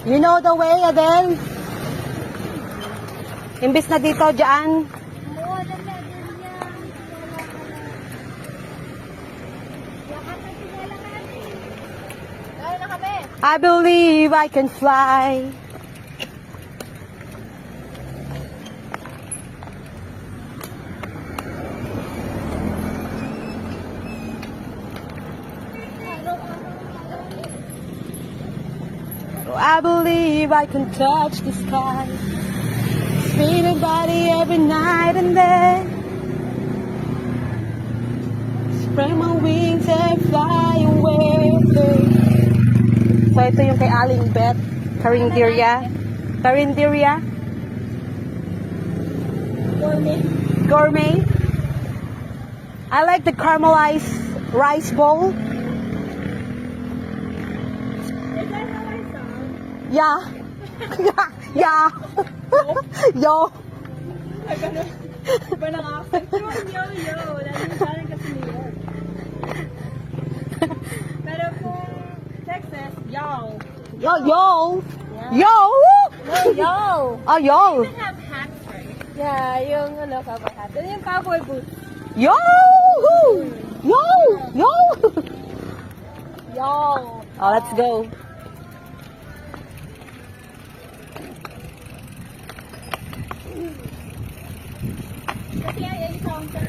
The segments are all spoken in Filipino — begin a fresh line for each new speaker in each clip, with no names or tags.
You know the way, Adel? Imbis na dito, dyan. I believe I can fly. I believe I can touch the sky. Feeling body every night and day. Spread my wings and fly away. So ito yung kay Aling Beth. Carinderia. Carinderia.
Gourmet.
Gourmet. I like the caramelized rice bowl.
Is that how I sound?
Yeah. Yeah. Yo.
Ay, gano'n. Iba ng accent. Yo. Lalo yung parang kasi New York. Pero kung Texas, yo.
Yo, yo.
Yeah.
Yo.
No, yo.
Oh, yo.
They have hats, right? Yeah, yung cowboy hat. Then yung cowboy boots.
Yo. Yo. Yo.
Yo.
Oh, let's go.
Kasi I encounter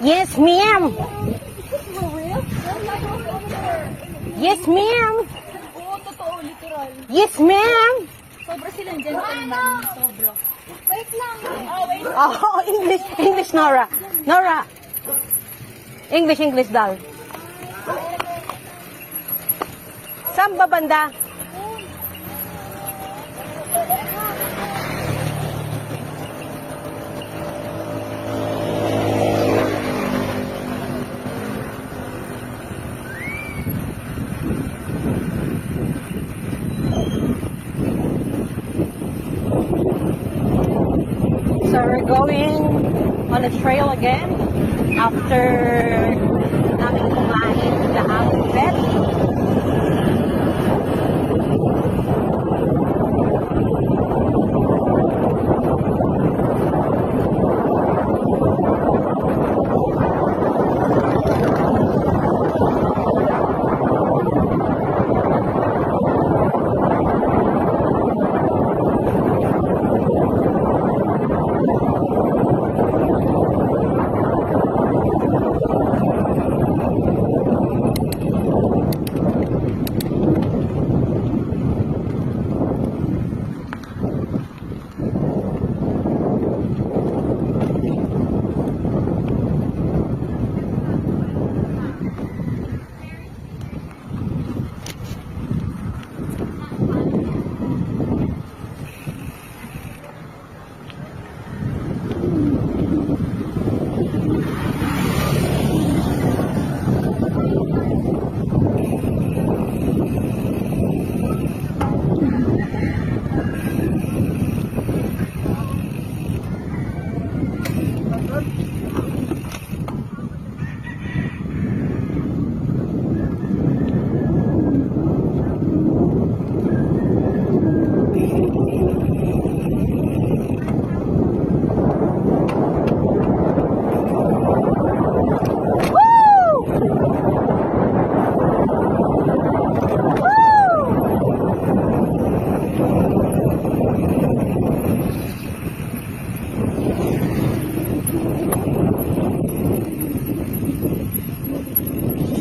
Yes, ma'am. Yes, ma'am.
Oo, totoo, literal.
Yes, ma'am.
Sobra silang gentleman. Sobra. Wait lang. Oh, wait.
Oh, English, Nora. Nora. English, dal. Saan ba banda? So we're going on a trail again after namin kumain the outfit.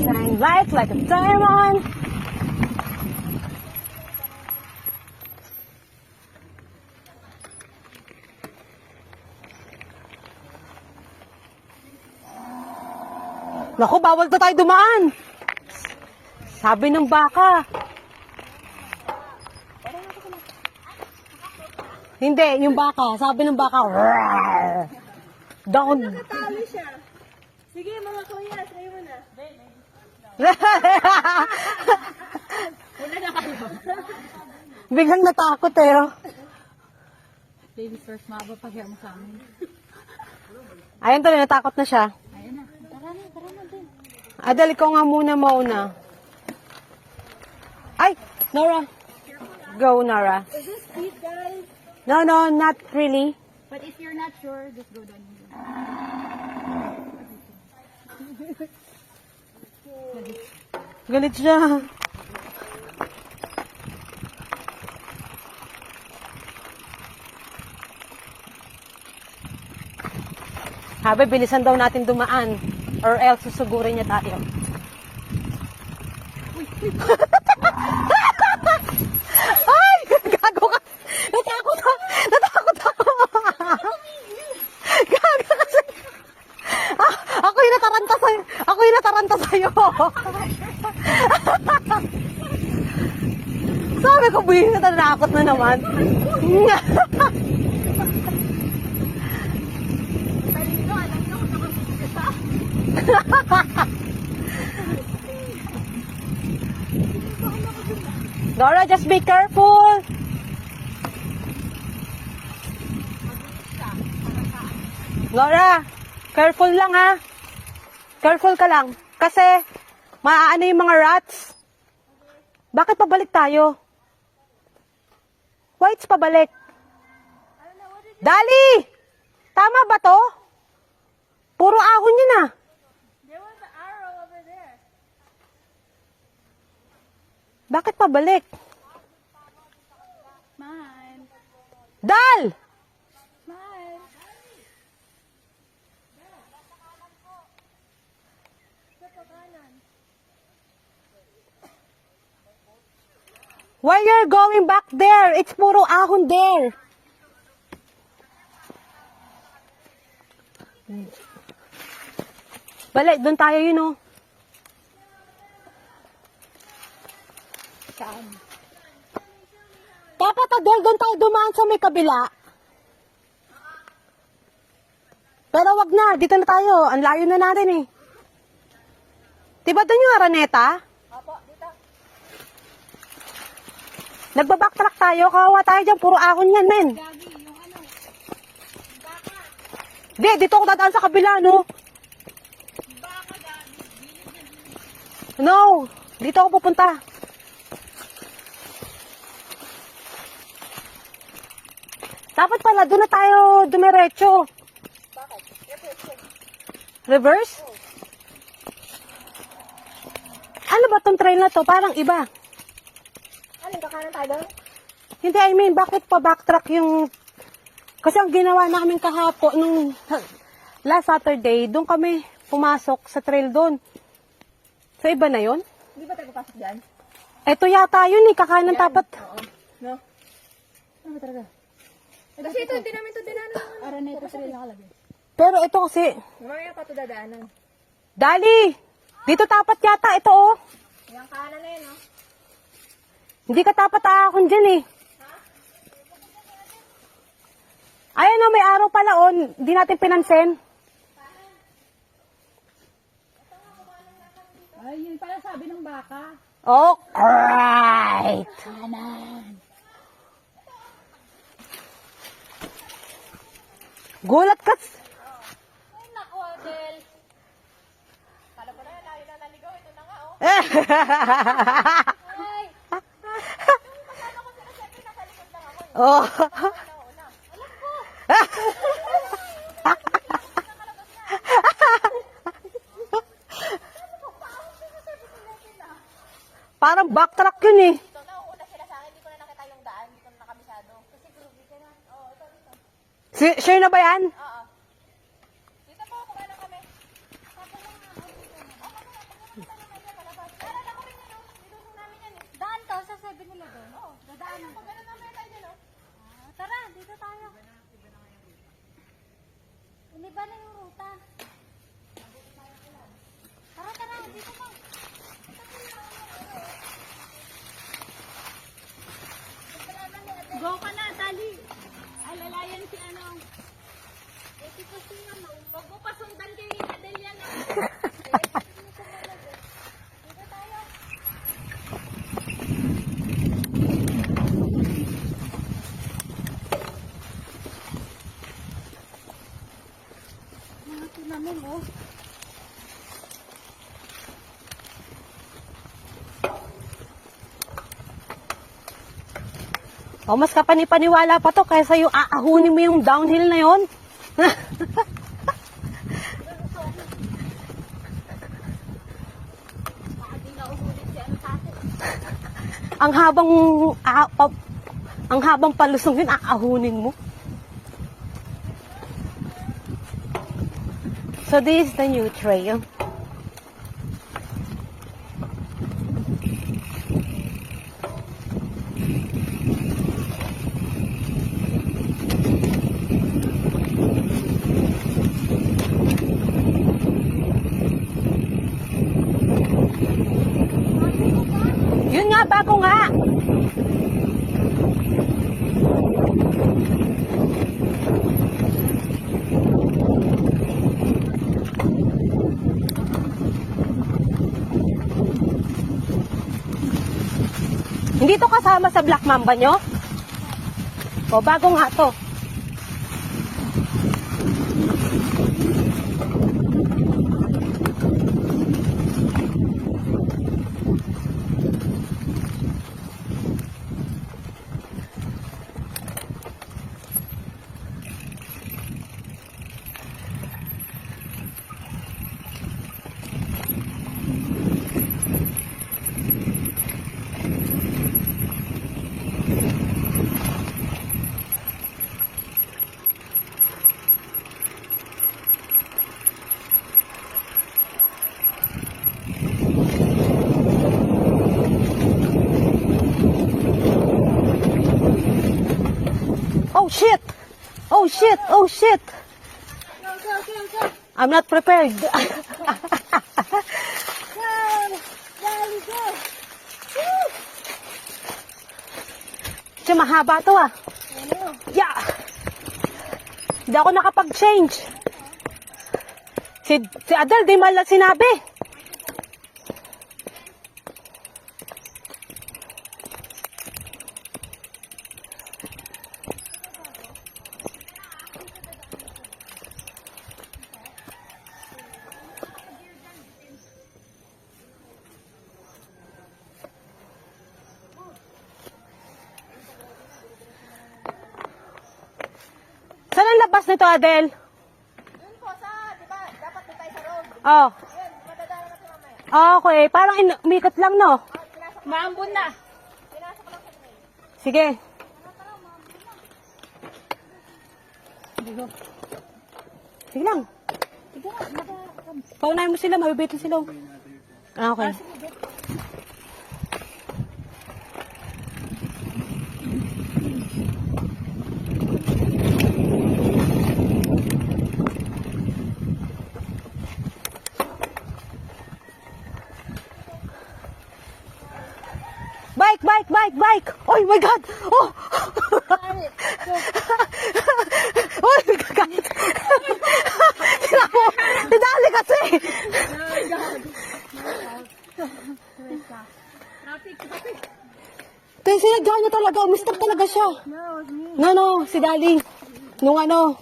Shine light like a diamond. Naku, bawal na tayo dumaan. Sabi ng baka. Hindi, yung baka. Sabi ng baka. "Rawr." Down.
Nakatalo siya. Sige, mga kuya, try mo na. Una na kayo.
Biglang natakot eh. Oh.
Ladies first, mabapagya mo sa amin.
Ayun tuloy, natakot na siya.
Ayan na. Tara na din.
Adal, ikaw nga muna mauna. Ay, Nora. Go, Nora.
Is this steep, guys?
No, not really.
But if you're not sure, just go down.
Galit siya. Sabi, bilisan daw natin dumaan. Or else, susugurin niya tayo. Ay! Gago ka! Natakot ako! Natakot ako! Gago kasi! Ah, ako yung nataranta sa'yo! Ako yung nataranta sa'yo! Sabi ko, buhay na natakot na naman. Nora, just be careful. Nora, careful lang ha. Careful ka lang. Kasi, maaano yung mga rats. Bakit pabalik tayo? Why it's pabalik? Dali! Tama ba to? Puro ahon yun ah.
There was an arrow over there.
Bakit pabalik?
Smile.
Dal!
Smile.
Why you're going back there? It's puro ahon there. Balik, doon tayo yun oh.
Saan?
Dapat Adel, doon tayo dumaan sa may kabila. Pero wag na, dito na tayo. Ang layo na natin eh. Diba doon yung Araneta?
Opo, dito.
Nagbabacktrack tayo, kawawa tayo dyan. Puro ahon yan, men.
Gagi, yung ano. Baka.
Di, dito ako dadaan sa kabila, no?
Baka, Gagi.
No, dito ako pupunta. Dapat pala, doon na tayo dumiretso.
Bakit?
Reverse? Ano ba tong trail na to? Parang iba.
Alin, kakanan tayo doon?
Hindi, I mean, bakit pa backtrack yung... Kasi ang ginawa namin kahapon, nung last Saturday, doon kami pumasok sa trail doon. So, iba na yon.
Hindi ba tayo papasok dyan?
Eto yata yun eh, kakanan tapat.
Oo. No? Ano ba talaga? Kasi ito, hindi namin ito dinanan. Araneta trail nakalagay.
Pero ito kasi,
Mamaya pa ito dadaanan.
Dali! Dito tapat yata, ito oh.
Yung kanan na yun, no?
Hindi ka tapat ahon dyan eh. Ayan o, may araw pala oh. Hindi natin pinansin.
Ay, yun pala sabi ng baka.
Oh, right.
Kanan.
Gulat ka.
Ay, naku, Adel. Kala ko na yan, layo na naligaw. Ito na nga, oh. Ay. Kasama ko sila, syempre, nasa likod lang ako.
Oh.
Una. Alam ko.
Parang backtrack yun eh.
Ito, nauuna sila sa akin. Hindi ko na nakita yung daan. Hindi ko na nakabisado. Kasi groovy ka na. Oo, ito.
Sure na ba yan?
Oo. Dito po, kung ano kami. Tapos lang nga. Tara na kami nyo. Nilunong namin yan eh. Daan to sa 7-Eleven? Oo. Dadaan na. Pag gano'n namin tayo dyan, oh. Tara, dito tayo. Iniba na yung ruta. Tara, dito po. Go ka na, tali. Alalayan si ano. Eh, si Kusina mo. Huwag mo pasundan kay Adel yan. Dito tayo.
O, mas kapani-paniwala pa to kaysa yung aahunin mo yung downhill na yon.
Baka di na uhulit si ano sa atin.
ang habang palusong yun, aahunin mo. So this is the new trail. Yun nga, bago nga. Hindi to kasama sa Black Mamba nyo? O, bago nga to. Oh shit! Oh shit! Oh shit!
Go, go, go, go.
I'm not prepared.
Go. Dali, go. Woo!
Siya, mahaba to ah.
Ano?
Yeah! Hindi ako nakapag-change. Si Adel, di man lang sinabi. Saan ang labas nito, Adel?
Yun po sa, di ba? Dapat doon tayo sa road.
Oh.
Yun, madadala natin mamaya.
Okay, parang umikot lang, no?
Maambun na. Pinasok lang sa train.
Sige. Sige lang.
Sige na,
Paunahin mo sila, mabibitin sila. Okay. Bike! Oh my God! Oh! Oh my God! Tinali kasi!
Traffic.
Kaya sinadya niya talaga, umistop talaga siya. No, si Daling. Nung ano,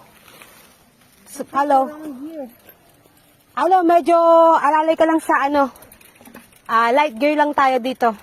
medyo alalay ka lang sa light gear lang tayo dito.